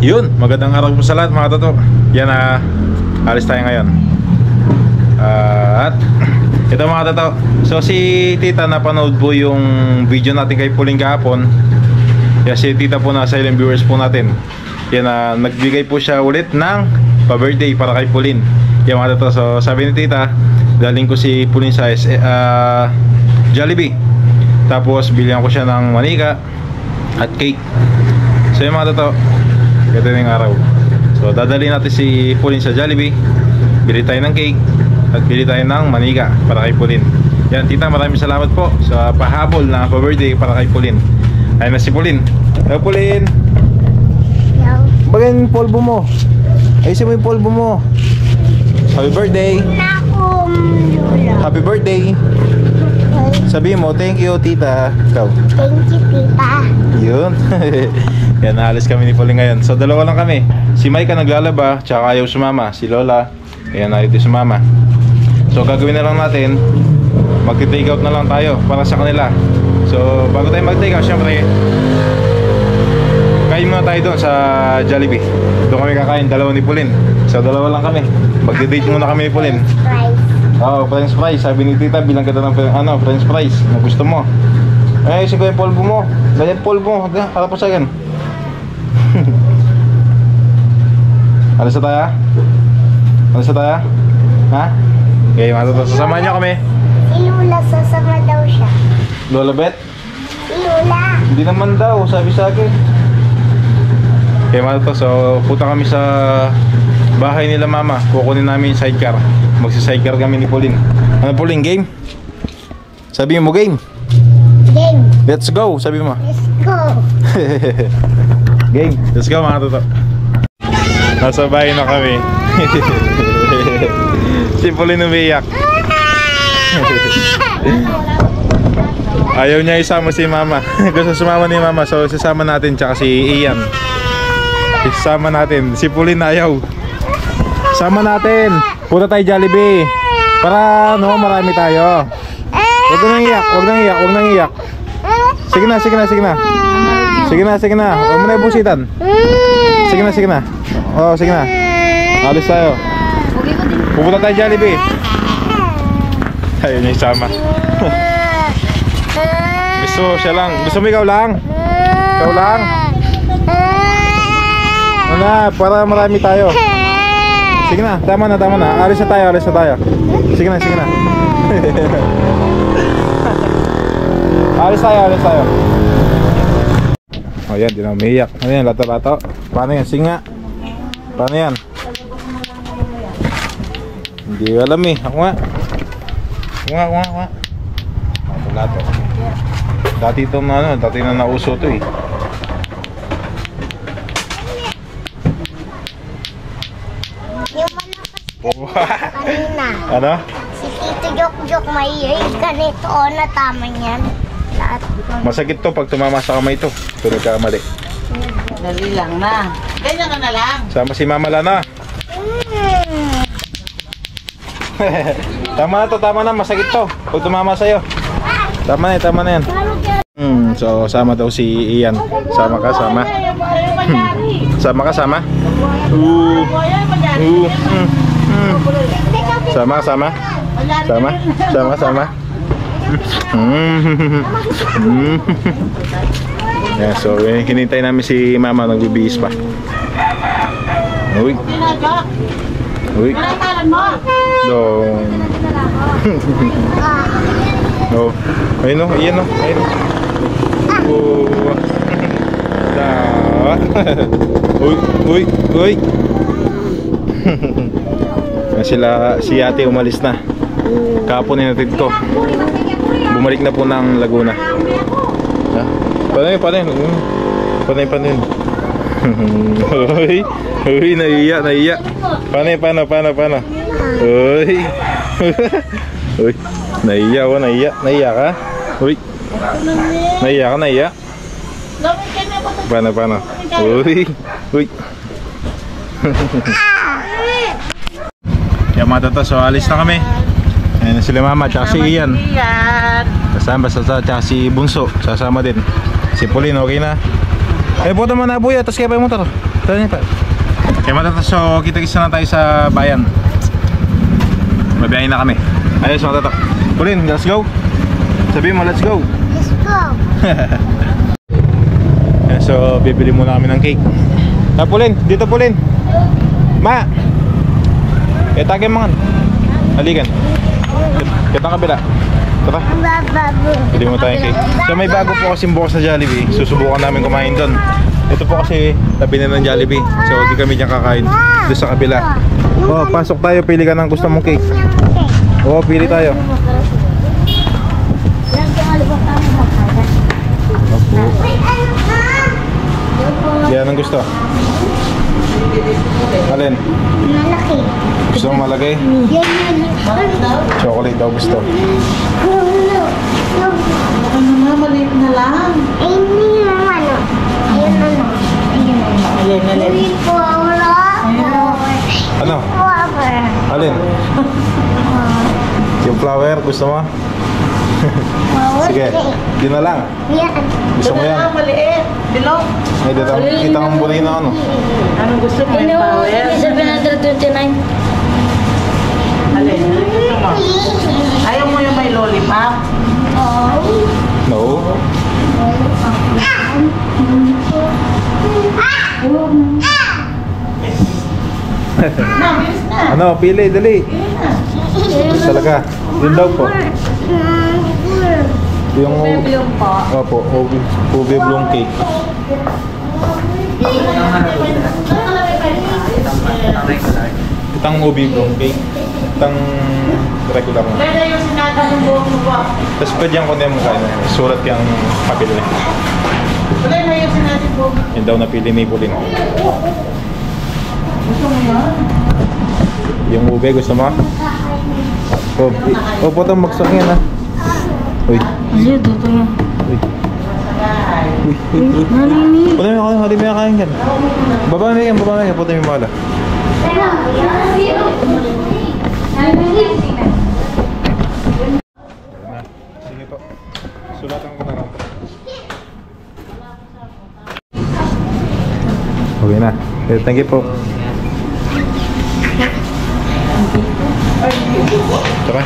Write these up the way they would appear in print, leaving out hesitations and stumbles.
Yun, magandang araw po sa lahat mga toto. Yan alis tayo ngayon. At ito mga toto. So si tita napanood po yung video natin kay Pauline kahapon. Yan si tita po na silent viewers po natin. Yan nagbigay po siya ulit ng pa-birthday para kay Pauline. Yan mga toto. So sabi ni tita, daling ko si Pauline sa Jollibee. Tapos bilihan ko siya ng manika at cake. So yung mga toto, ito yung araw. So dadali natin si Pauline sa Jollibee. Bili tayo ng cake at bili tayo ng manika para kay Pauline. Yan tita, maraming salamat po sa pahabol na pa-birthday para kay Pauline. Ayun na si Pauline. Hello Pauline. Hello. Bagay yung polvo mo. Ayusin mo yung polvo mo. Happy birthday. Happy birthday. Sabihin mo, thank you tita. Ikaw. Thank you tita. Yun. Yan, naalis kami ni Pauline ngayon. So dalawa lang kami. Si Micah naglalaba, tsaka ayaw sumama. Si Lola, ayan, narito sumama. So gagawin na lang natin, mag-take out na lang tayo para sa kanila. So bago tayo mag-take out, syempre kain muna tayo doon sa Jollibee. Doon kami kakain, dalawa ni Pauline. So dalawa lang kami. Mag-date muna kami ni Pauline. Oh, french fries. Sabi ni tita, bilang kita ng french fries na gusto mo. Eh, sige yung polvo mo. Ganyan polvo mo. Harap po sa akin. Alis na tayo? Alis na tayo? Ha? Okay, matuto. Sasamahan niyo kami. Si Lula, sasama daw siya. Lola Bet? Si Lula. Hindi naman daw, sabi sa akin. Okay, matuto. So, punta kami sa bahay nila mama. Kukunin namin yung sidecar. Magsi-sidecar kami ni Pauline. Ano Pauline, game? Sabi mo game? Game. Let's go, sabi mo. Let's go. Game, let's go mga toto. Nasa bahay na kami. Si Pauline umiyak. Ayaw niya isama si mama. Gusto sumama ni mama, so sasama natin, tsaka si Ian. Isama natin. Si Pauline ayaw. Sama natin. Punta tayo Jollibee. Para marami tayo. Huwag nang iyak, huwag nang iyak, huwag nang iyak. Sige na, sige na, sige na. Sige na, sige na. Huwag mo na ibusitan. Sige na, sige na. Oh, sige na. Alis tayo. Pupunta tayo Jollibee. Ayun yung sama. Gusto siya lang. Gusto mo ikaw lang? Ikaw lang? Wala, para marami tayo. Sige na, tama na, tama na. Alis na tayo, alis na tayo. Sige na, sige na. Alis tayo, alis tayo. O yan, di na umiiyak. Ano yan, lato-lato? Paano yan, singa? Paano yan? Hindi alam eh, ako nga. Ako nga, ako nga, ako nga. Lato-lato. Dati itong dati na nauso ito eh. Kanina. Ano? Si Tito Jok may ganito na tama niyan. Lahat. Masakit to pag tumama sa kamay to. Ito nagkakamali. Dali lang na. Ganyan ka na lang. Sama si Mama Lana. Tama na to, tama na. Masakit to pag tumama sa'yo. Tama na yan. So sama daw si Ian. Sama ka, sama. Sama ka, sama. Sama, sama. Sama, sama, sama. Yeah, so hinintay namin si mama, nagbibihis pa. Uy. Uy. Dong. No. Ayun o, iyan o. Ayun o. Uy, uy, uy. Si ate umalis na. Kahapon inatid ko. Bumalik na po ng Laguna. Ha? Paano yun? Uy, uy, naiya. Paano? Uy. Uy, naiya ka? Uy. Naiya ka? Paano? Uy. Yan mga tata, so alis na kami. Ayan na sila mama, tsaka si Ian. Kasama, tsaka si Bunso, sasama din. Si Pauline, okay na? Eh, buta mo na buya, tapos kaya pa yung motor. Tara niya pa. Kaya matata, so kita-kisa na tayo sa bayan. Mabiyahin na kami. Ayos mga tatak. Pulin, let's go. Sabihin mo, let's go. Let's go. So, bibili muna kami ng cake. Pulin, dito Pulin. Ma! Etagay mga. Halikan. Kita kabila. Tara. Bababu. Bili mo tayong cake. So may bago po kasing bukas na Jollibee. Susubukan namin kumain doon. Ito po kasi tabi na ng Jollibee. So di kami dyan kakain. Doon sa kabila. Oh, pasok tayo. Pili ka ng gusto mong cake. Oh, pili tayo. Yan ang gusto. Alin? Malaki. Gusto mong malagay? Yan. Chocolate daw gusto. Ano na, maliit na lang. Ay, hindi naman ano. Ayun ano. Alin, alin. Ayun po, wala. Ano? Flower. Alin? Yung flower, gusto mo? Sige, yun na lang. Yan. Gusto mo yan? Ito na, maliit. Bilog. Ay, dito, kita mong bunin na ano. Anong gusto mo? Yung power? 729. Alin, alin gusto mo? Ayaw mo yung may lollipop? No. Na, bilis na. Ano, pili, dali. Talaga, yun daw po. Yung Yung po. opo, ube bloom cake. Itang ube bloom cake. Itang regular mo. Pwede yung sinata ng buhok mo ba? Tapos pwede yung kundi mo kain. Surat yung papel na. Wala na yung sinata ng buhok mo. Yun daw napili ni Pulin. Gusto mo yan? Yung ube, gusto mo? Oh, potong magsok yan ha. Uy. Kasi dito na. Uy. Uy. Uy. Nalini. Putang mo yung hali mo yung kain yan. Baba mo yan, putang mo yung mala. Sige po. Sulatan ko na lang. Okay na. Thank you po. Tara.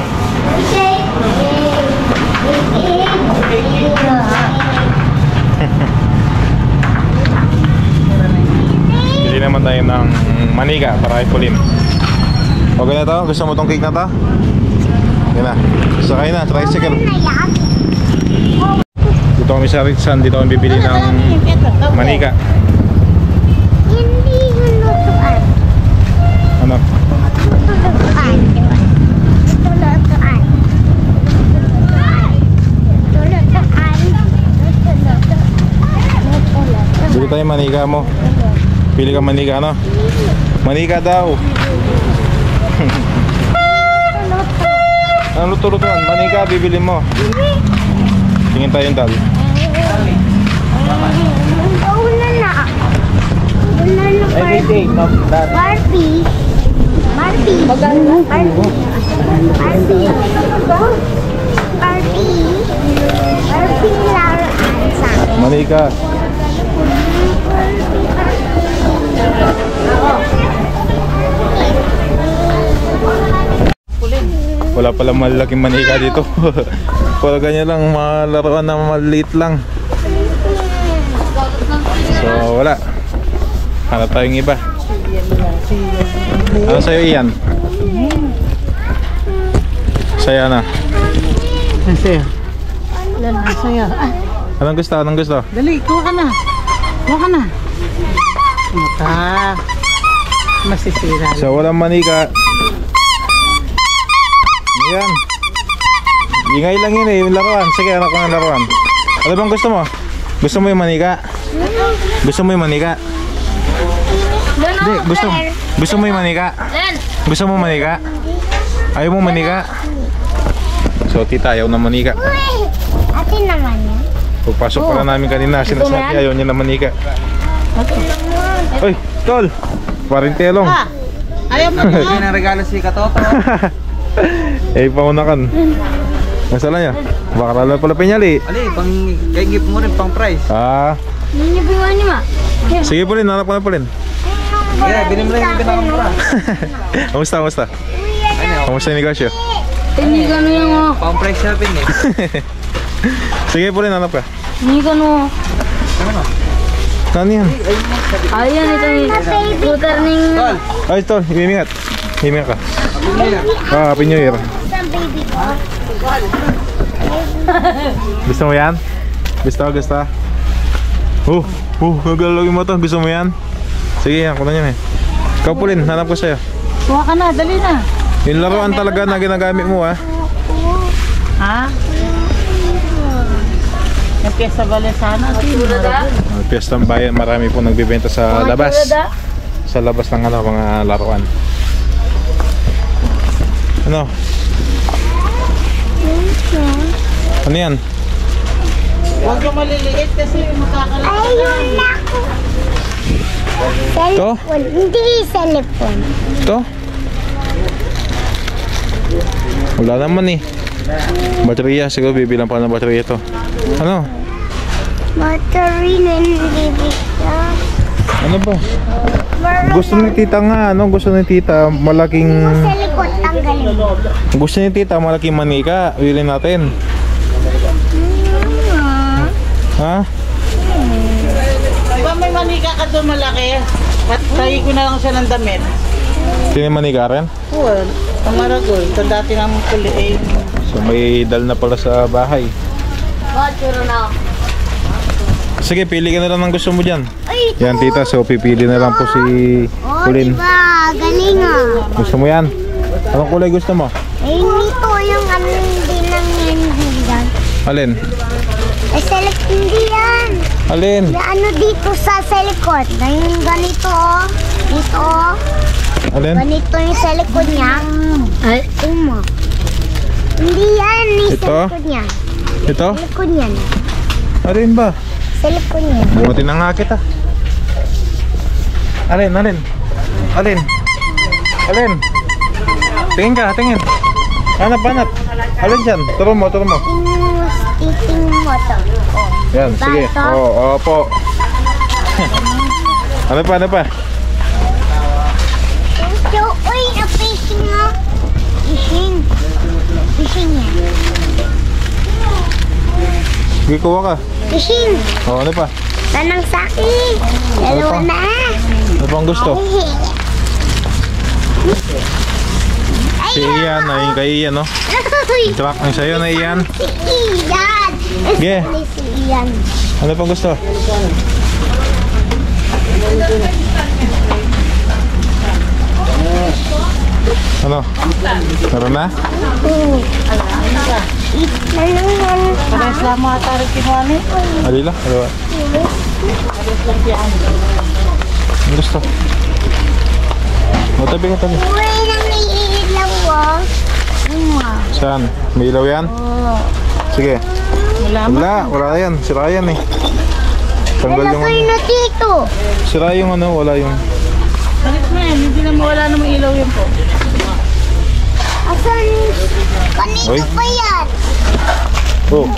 Bili naman tayo ng maniga para kay Pulin. Okay na to? Gusto mo tong cake na to? Yan na. Sakay na, tricycle. Dito kami sa Ritsan, dito kami bibili ng maniga. Hindi yung lutuan. Ano? Lutuan, di ba? Lutuan. Bili tayo maniga mo. Pili ka maniga, ano? Maniga daw. Ano luto-lutuan? Maniga, bibili mo. Tingin tayo yung dal. Una na. Una na Barbie. Barbie. Barbie. Barbie. Barbie laruan sa akin. Maniga. Wala palang malaking maniga dito. Puro ganyan lang, mga laruan na maliit lang. So wala. Hanap tayong iba. Ano sa'yo iyan? Saya na. Nasa'yo. Nasa'yo. Anong gusto? Anong gusto? Dali, kuha ka na. Kuha ka na. Mata. Masisira. So walang maniga. Yan. Ingay lang yun eh, yung laruan. Sige, anak ko ng laruan. Ano bang gusto mo? Gusto mo yung maniga? Gusto mo yung maniga? Hindi, gusto mo yung maniga? Gusto mo maniga? Ayaw mo maniga? So tita, ayaw na maniga. Uy! Atin naman yan. Pagpasok pa na namin kanina, sinasabi ayaw niya na maniga. Uy, tol! Parintelong. Ayaw mo na. Hindi na regalo si Katoto. Eh, paunakan. Masala niya. Baka lalo pala pinyali. Ali, pang gift mo rin pang prize. Ah, Hindi niyo bingawan niyo, ma. Sige po rin, hanap ko na po rin. Yeah, binim rin yung pinaka. Kamusta? Kamusta yung negosyo? Hindi ka yung Pang-price shopping eh. Sige po rin, hanap ka. Hindi ka Ano yan? Ayan, ito yung scooter ng... Ay, tol, himingat. Himingat ka. Happy New Year. Sa baby ko. Gusto mo yan? Gusto? Gagalawin mo to. Gusto mo yan? Sige, ako na yan eh. Ikaw po rin, hanap ko sa'yo. Kuha ka na, dali na. Yung laruan talaga na ginagamit mo ha. Ha? Yung piyesta bale sana. Piyestang bayan, marami po nagbibenta sa labas. Sa labas ng mga laruan. Ano? Ano yan? Huwag yung maliliit kasi makakalit. Ayun na ako. To? Cellphone. Hindi cellphone. Ito? Wala naman eh. Baterya, siguro bibilang pa ng baterya ito. Ano? Battery na hindi siya. Ano ba? Gusto ni tita nga, ano? Gusto ni tita malaking... Sa likod, tanggalin. Gusto ni tita malaking manika. Wilin natin. Ha? Diba may manika ka doon malaki? At tayo ko na lang siya ng damit. Sino yung manika rin? Well, ang maragol. Ito dati namin kuliin. So may dal na pala sa bahay. Sige, pili ka na lang ng gusto mo dyan. Ay, Yan tita, so pipili na lang po si oh, Pauline. diba? Galing ah. Gusto mo yan? Anong kulay gusto mo? Eh, nito yung ano hindi lang hindi yan. Alin? Eh, sa likod hindi yan. Alin? May ano dito sa likod. Na yung ganito oh. Dito oh. Alin? Ganito yung sa likod niya. Ay, Uma. Hindi yan. Yung Ito? sa likod niya. Ito? Sa likod niya. Alin ba? Sa likod niya. Buti na nga kita. Alin? Alin? Alin? Alin? Tingin ka, tingin. Hanap. Alin dyan? Turo mo. Titing mo to. Oh. Yan, sige. Oo, opo. Ano pa? So, uy, na-fishing nga. Fishing yan. Sige, kuha ka. Fishing. Oo, ano pa? Tanang sa akin. Dalawa Ano pa? na. Ano pang gusto? Si Ian, ayun kay Ian, no? Truck ang sa'yo na Ian. Si Ian. Sige. Si Ian. Ano pang gusto? Ano? Meron na? Parehas lang mga tarik kinuha ni. Alila? Dalawa. Ang gusto? Tabi ka. Uy, nangiilaw oh. Saan? May ilaw yan? Sige. Wala yan. Sira yan eh. Tanggal yung Nalagay na dito. Sira yung ano, wala yung... Tarik na yan, hindi na mawala namang ilaw yun po. Asan? Kanino Uy. pa yan? Oh.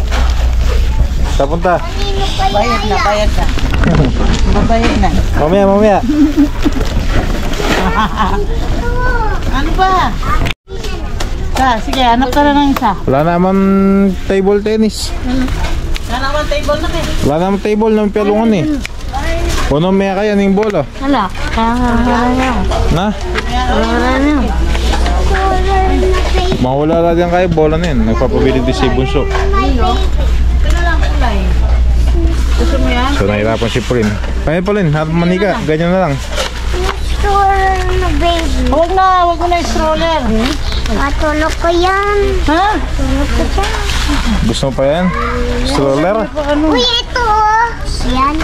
Tapunta. Kanino pa Bayad yan? na. Babayad na. Mamaya. Ano ba? Sige, hanap ka na ng isa. Wala naman table tennis. Wala naman table na kayo. Wala naman table ng pelungan eh. Puno may kaya ng bola. hala. Na? Wala na. Mawala lang yan kayo, bola na yun. Nagpapabili din si Bunso. Ito na lang kulay. Gusto mo yan? So nahirapan si Pauline. Kaya Pauline, harap manika. Ganyan na lang. Sure na baby. Huwag mo na yung stroller. Matulog ko yan. Ha? Tulog ko dyan. Gusto mo pa yan? Stroller? Uy, ito oh. Yan.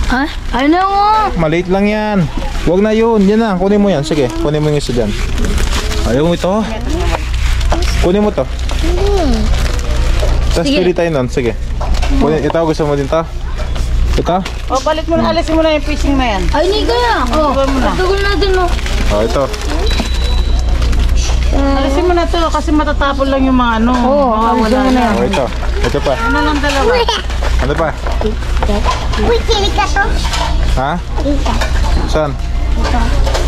Ha? Ano mo? Maliit lang yan. Huwag na yun. Yan na. Kunin mo yan. Sige. Kunin mo yung isa dyan. Ayaw mo ito. Kunin mo to. Hindi. Tapos pili tayo nun. Sige. Kunin. Ito. Gusto mo din to? Ito? O, balik mo na. Alisin mo na yung fishing na yan. Ay, hindi kaya. Oh, Tugon mo na. tugon natin mo. Oh, ito. Alisin mo na to kasi matatapon lang yung mga ano. Oo, alisin mo na yan. Oh, ito. Ito pa. Ano lang dalawa? Ano pa? Kilikat. Uy, kilikat to. Ha? Kilikat. Saan?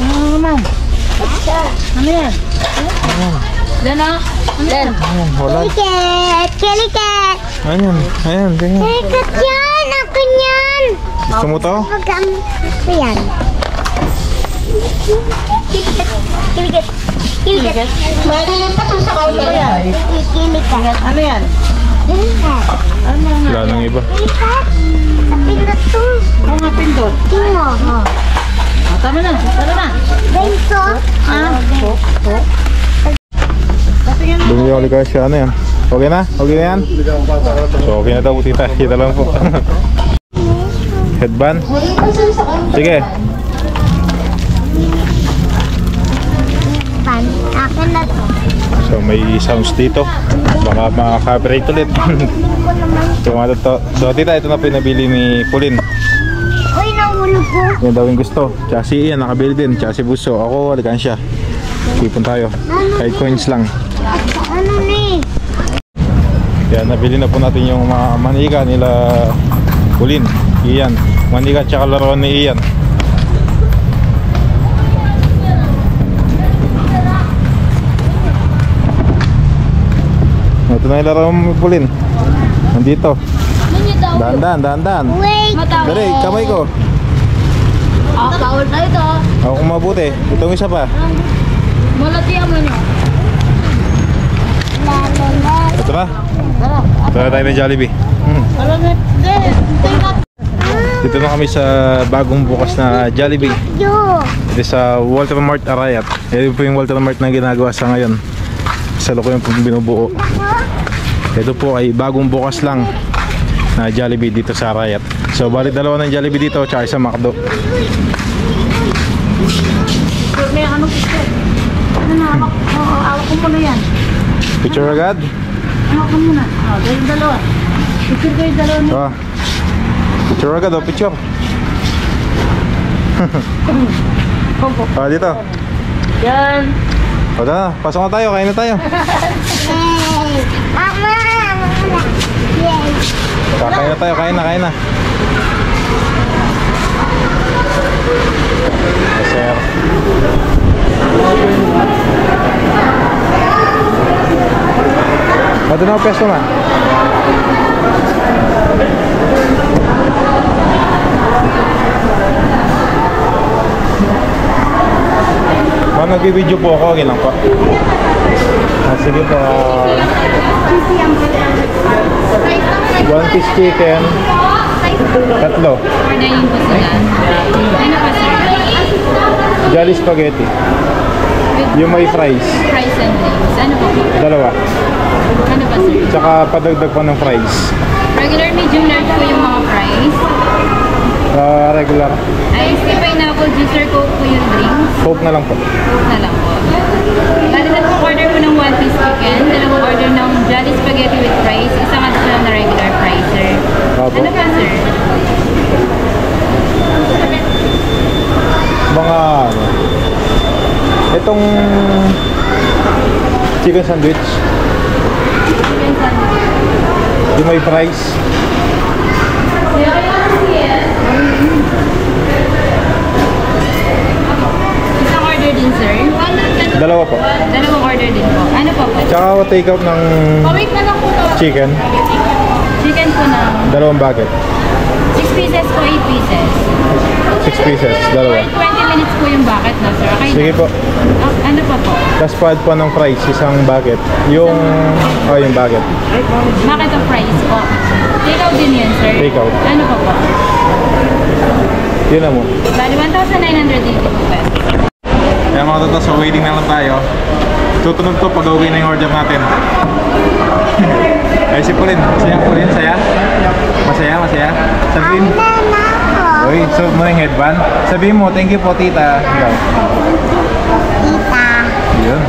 Ano naman? Ano yan? Dan ah. Dan. Ayan, wala. Kilikat. Kilikat. Ayan, ayan, tingnan. Kilikat yan. Ako yan. Gusto mo to? Ito yan. Kilikat. Kilikat. Kilikat. Malilipat pa sa kaulo yan. Kilikat. Ano yan? Kilikat. Ano nga? Wala nang iba. Kilikat. Sa pindot to. Ano nga pindot? Tingo. Tama na. Tara na. Ganito. Bumili ako likas siya, ano yan? Okay na? Okay na yan? So okay na daw, tita. Kita lang po. Headband? Sige. Pan. Akin na to. So may sounds dito. Baka maka-copyright ulit. So tita, ito na pinabili ni Pauline. Uy, nahulog ko. Yan daw yung gusto. Tsaka si Ian nakabili din. Tsaka si Buso. Ako, alikan siya. Ipon tayo. Kahit coins lang. Ano ni? Yan, nabili na po natin yung mga manika nila Pauline, Ian. Manika tsaka laruan ni Ian. Ito na yung laruan mo, Pauline. Nandito. Dahan-dahan. Wait. Dali, kamay ko. Bawal na ito. Ako kung mabuti. Itong isa pa. Malatiyan mo niyo. Ito na. Ito na tayo ng Jollibee. Alam mo, Dito na kami sa bagong bukas na Jollibee. Yo. Ito sa Walter Mart Arayat. Ito po yung Walter Mart na ginagawa sa ngayon. Sa loko yung binubuo. Ito po ay bagong bukas lang na Jollibee dito sa Arayat. So bali dalawa ng Jollibee dito tsaka isang McDo. may ano picture. Ano na, awak ko muna yan. Picture agad? Awak ko muna. Yung dalawa. Picture ko yung dalawa niya. Ah. Picture agad o picture. Dito. Yan. O na, pasok na tayo, kain na tayo. Yay. Mama. Yay. Kain na tayo, kain na. Sir. Ba't na ako pesto man? Nag-video po ako, ginang po. Sige po. 1 piece chicken. Tatlo. Orderin po sila. Ano pa sir? Jolly spaghetti. Yung may fries. Fries and drinks. Ano po? Dalawa. Ano pa sir? Tsaka padagdag pa ng fries. Regular medium large po yung mga fries. Regular. Ice tea, pineapple, juicer, coke po yung drinks. Coke na lang po. Coke na lang po. Bali na po order po ng 1 piece chicken. Dalawang order ng Jolly spaghetti with fries. Isang additional na regular fries sir. Opo. Ano pa sir? Mga ano, itong chicken sandwich. Chicken sandwich. Yung may fries. Isang order din sir. Dalawa po. Dalawang order din po. Ano po po? Tsaka take out ng Wait na lang po to. chicken. Chicken po na. Dalawang bucket. 6 pieces po, 8 pieces. 6 pieces. Dalawa. 20 minutes po yung bucket na sir. Okay Sige na? po. Ano pa po? Tapos pa po ng fries. Isang bucket. Yung bucket. Bucket of fries po. Take out din yan sir. Take out. Ano pa po? Yun na mo. Bali 1,980 po pesos. Kaya mga tata, so waiting na lang tayo. Tutunog to pag okay na yung order natin. Ay si Pauline. Masaya Pauline? Saya? Masaya? Sabihin. Uy, so mo yung headband. Sabihin mo, thank you po tita. Ikaw. Tita. Yun.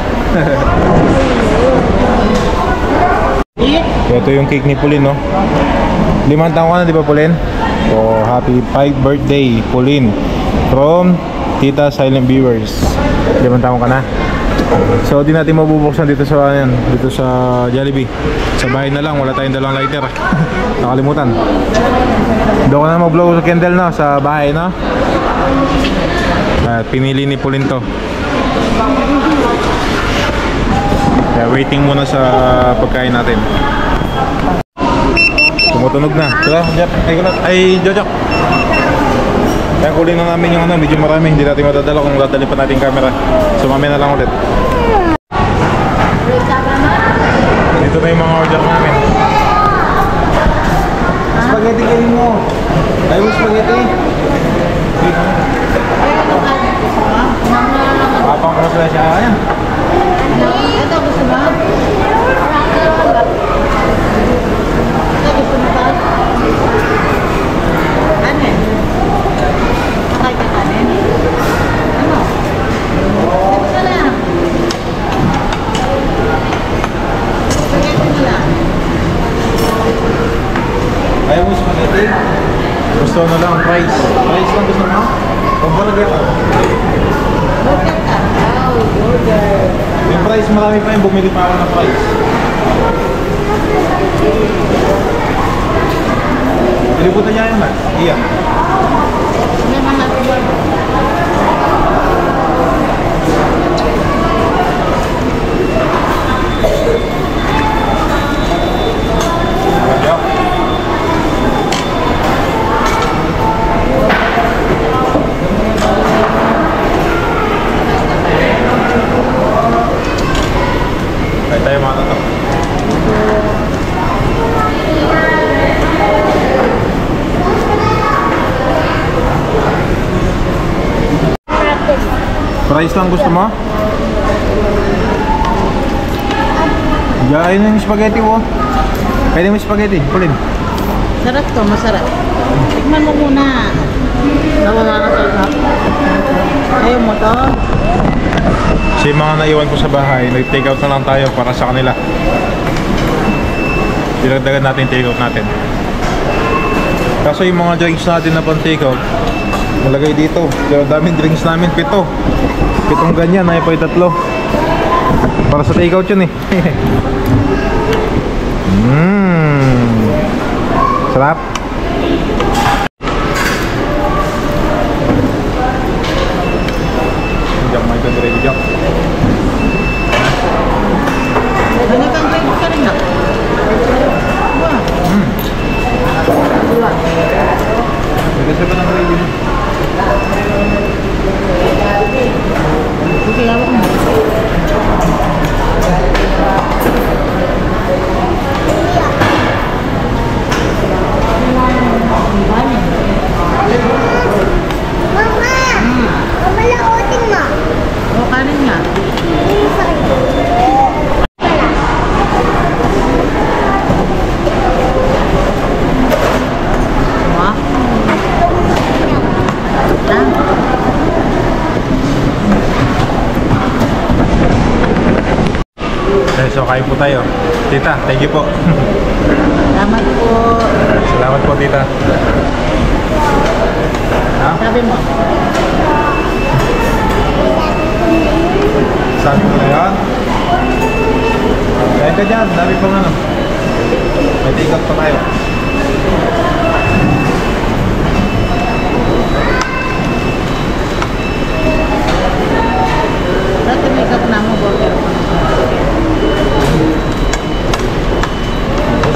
So, ito yung cake ni Pauline, no? 5 taon ka na, di ba Pauline? So, happy 5th birthday, Pauline. From Tita Silent Viewers. 5 taon ka na. So di natin mabubuksan dito sa dito sa Jollibee. Sa bahay na lang, wala tayong dalang lighter. Nakalimutan. Doon ko na mag-blow sa candle na sa bahay na. At pinili ni Pauline to. Kaya waiting muna sa pagkain natin. Tumutunog na. Tara, ay Jojok. Kaya kunin na namin yung medyo marami. Hindi natin matadala kung dadalhin pa natin camera. So mamaya na lang ulit. Dito na yung mga order namin. Spaghetti kayo mo. Ayaw mo spaghetti? Papang cross na siya. Ayan. Ito gusto mo? Ito gusto mo ba? Ano eh? Sakay ka kanin? Ano? Ito na lang. Spaghetti na lang. Ayaw mo spaghetti? Gusto na lang fries. Fries lang gusto mo? Pagbalagay ka. Burger ka? Oh, burger. Yung fries marami pa yung bumili pa ako ng fries. Piliputan niya yun na. Iya. May mga burger. Tayo mga tato. Fries lang gusto mo? Diyan yung spaghetti mo. Pwede mo spaghetti, Pauline. Sarap to, masarap. Tikman mo muna. Nawala ka sa ayaw mo to? Kasi yung mga naiwan ko sa bahay, nag-take out na lang tayo para sa kanila. Dilagdagan natin take out natin. Kaso yung mga drinks natin na pang take out, nalagay dito. Pero daming drinks namin, 7. 7 ganyan, ay pa yung 3. Para sa take out yun eh. Sarap. Diyan mo ito ready dyan. Ano kang drink ka rin na? Nagkasa ba ng ready mo? Sige, hawak mo. Mama! Mamalaotin mo. O, kanin nga. Okay, so kain po tayo. Tita, thank you po. Salamat po. Salamat po, tita. Ha? Sabi mo. Sabi mo na yan? Kain ka dyan, dami pang ano. May take out pa tayo. Dati may cup na mo, burger.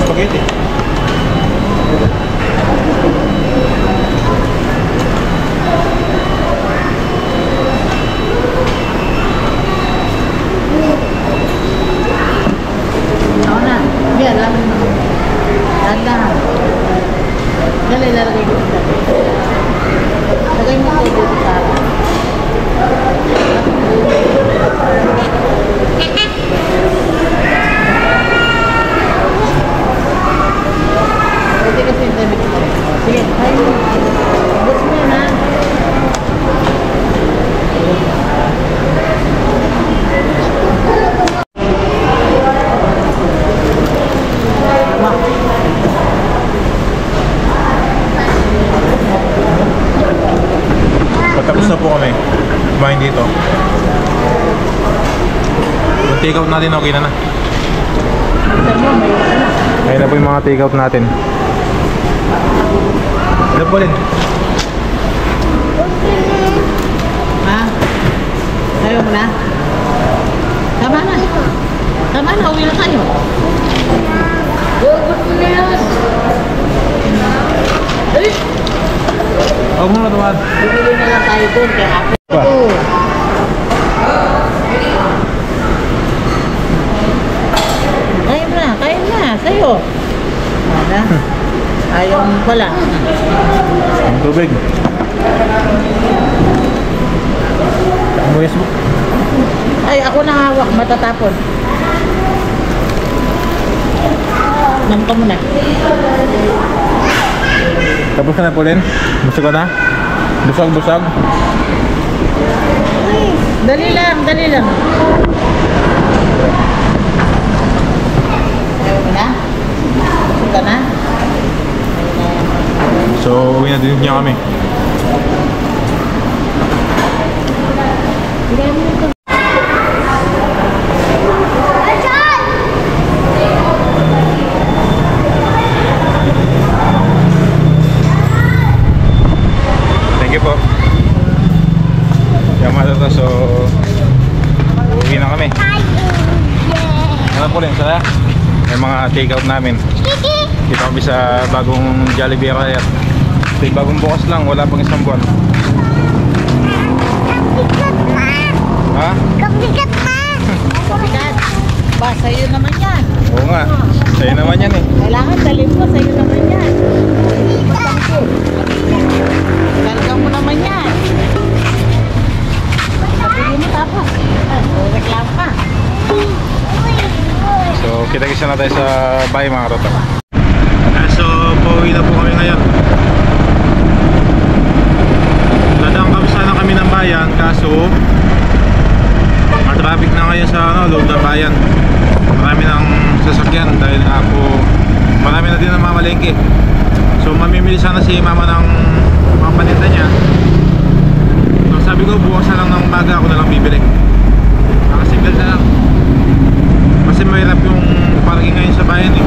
Spaghetti. Ako na. Yan, lang. Dahan-dahan. Dali, lalagay ko dito. Lagay mo ito dito sa akin. Pwede kasi yung damit ko. Sige, tayo. Bus mo yun, ha? Patapos na po kami kumain dito. take out natin, okay na na. Sabi mo, may wala na. Ayun na po yung mga take out natin. Ano po rin? Ha? Ayaw mo na? Tama na. Tama na, uwi na tayo. Gusto na yan. Ay! Huwag mo na tumad. Bibili na lang tayo doon kay Ate. Pa. Kain na, sa'yo. Wala. Ayaw mo pala. Ang tubig. Muyas mo. Ay, ako na hawak, matatapon. Namka mo na. Tapos ka na po rin? Busog ka na? Busog. Dali lang, dali lang. Ayaw mo na? Busog ka na? So, uwi na din niya kami. Thank you po. Yamada to, so uwi na kami. Ano po rin, saya? May mga take out namin. Dito kami sa bagong Jollibee Arayat. Ito yung bagong bukas lang, wala pang isang buwan. Ha? Kapikat na! Kapitan, ba, sa'yo naman yan. Oo nga, sa'yo naman yan eh. Kailangan dalhin mo, sa'yo naman yan. Lalagyan mo naman yan. Sabihin mo tapos. Reklamo ka. So, kita-kisa na tayo sa bahay mga rota. So, pauwi na po kami ngayon. Dadang kami sana kami ng bayan, kaso traffic na ngayon sa loob ng bayan. Marami ng sasakyan dahil nga po marami na din ang mamalengke. So, mamimili sana si mama ng mga paninda niya. So, sabi ko bukas na lang ng umaga ako na lang bibili. Nakasingle na lang. Kasi mahirap yung parking ngayon sa bayan eh.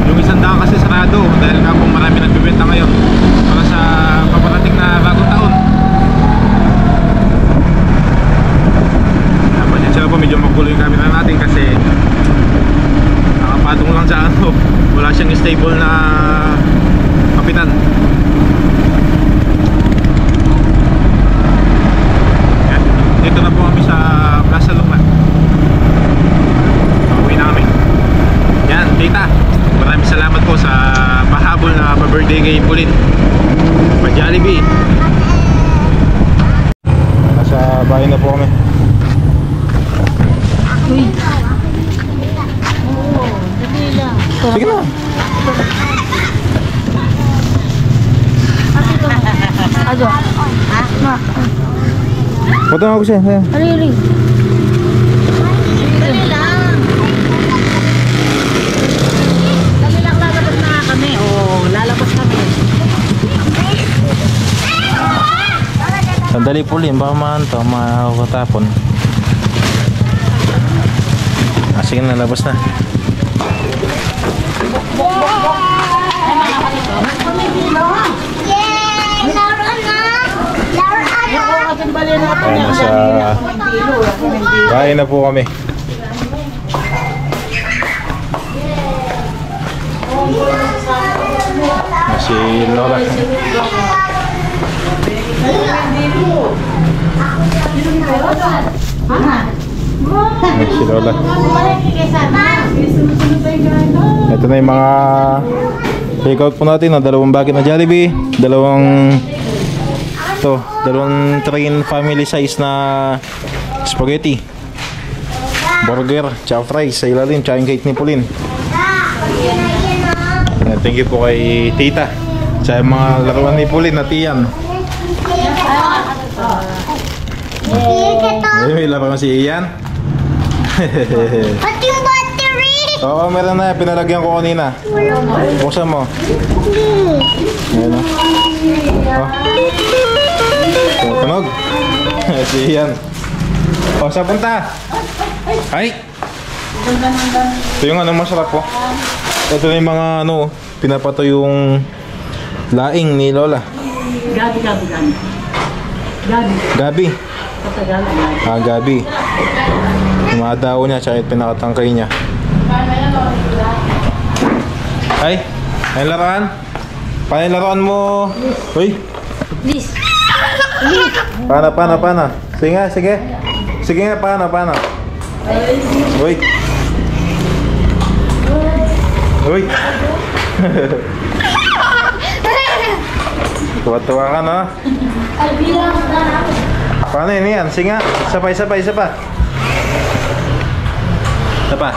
Yung isang daan kasi sarado dahil nga po marami nagbibenta ngayon para sa paparating na bagong taon. Pasensya na po, medyo magulo yung camera natin kasi nakapatong lang sa wala siyang stable na kapitan. Yan. Dito na po kami sa Plaza Luma. Pauwi na kami. Yan, tita, maraming salamat po sa pahabol na pa-birthday kay Pauline pa-Jollibee. Nasa bahay na po kami. Uy. Oo, dali lang. Sige na. Ado. Ma. Foto ako siya. Alili. Dali lang. Dali lang, lalabas na kami. Oo, lalabas kami. Sandali po rin, baka maanto, makakatapon. Sige na, labas na. Yay! Laura na! Laura na! Ay, nasa bahay na po kami. Si Lola. Si Lola. Ito na yung mga take out po natin. Dalawang bucket na Jollibee, dalawang train family size na spaghetti, burger, tsaka fries sa ilalim, tsaka yung cake ni Pauline. Thank you po kay tita sa mga laruan ni Pauline at Ian. May laruan si Ian. Pati yung battery! Oo, meron na. Pinalagyan ko kanina. Buksan mo. Ayan na. Oh. So, tunog. Si Ian. O, saan punta? Ay! Ito yung ano masarap po. Ito na yung mga ano, pinapato yung laing ni Lola. Gabi. Gabi. Patagal na. Gabi. Yung mga dao niya, tsaka yung pinakatangkay niya. Ay! Ay laruan? Paano yung laruan mo? Uy! Please. Paano? Sige nga, sige. Sige nga, paano? Uy! Uy! Tuwa-tuwa ka na. Paano yun yan? Sige nga. Isa pa. Isa pa.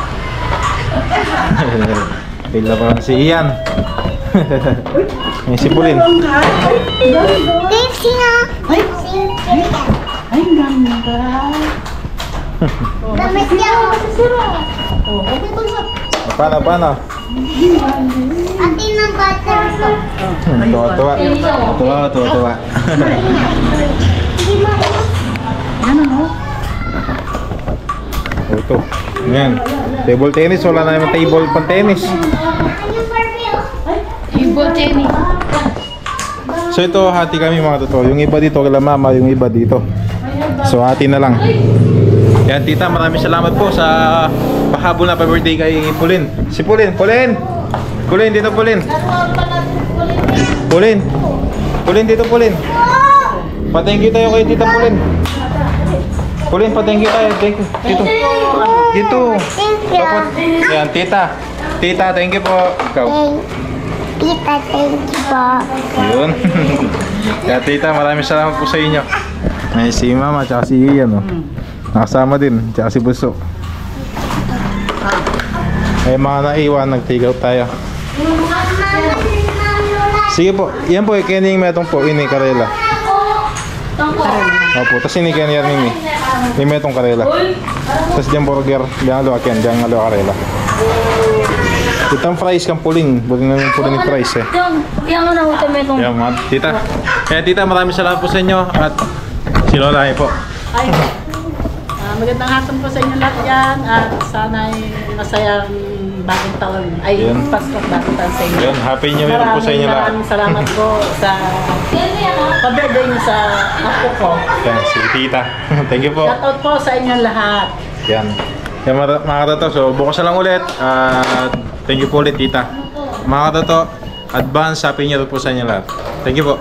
Bigla pa lang si Ian. May sipulin. Daisy nga. Ay, ganda. Damit niya. Paano? Atin ng butter ko. Tuwa. Ano no? Ito. Yan. Table tennis. Wala na naman table pang tennis. Table tennis. So ito, hati kami mga totoo. Yung iba dito, kala mama, yung iba dito. So hati na lang. Yan tita, maraming salamat po sa pahabol na pa-birthday kay Pauline. Si Pauline, dito Pauline. Pauline dito Pauline. Pa-thank you tayo kay tita Pauline. Pauline, pa-thank you tayo. Thank you. Dito. Thank you. Yan tita. Tita, thank you po. Ikaw. Tita, thank you po. Yun. Kaya tita, maraming salamat po sa inyo. Ay, si mama, tsaka si Ian, oh. Nakasama din, tsaka si Buso. Ay, mga naiwan, nag-take out tayo. Sige po, yan po, kining metong po, ini karela. Opo, tapos ini kining yarnimi. Ini metong karela. Tapos dyan burger, dyan alo akin, dyan alo karela. Itang fries kang puling, buti na yung puling fries eh. Yung ano, tomato. Yan mga tita. Kaya tita, maraming salamat po sa inyo at si Lola po. Ay, magandang hapon po sa inyo lahat dyan at sana'y masayang bagong taon. Ay, Yan. Pasko bagong taon sa inyo. Yun, happy new year po sa inyo lahat. Maraming salamat po sa pa-birthday niyo sa apo ko. Yan, si tita. Thank you po. Shoutout po sa inyo lahat. Yan. Yan mga katoto, so bukas na lang ulit. At thank you po ulit tita. Mga katoto, advance happy new year po sa inyo lahat. Thank you po.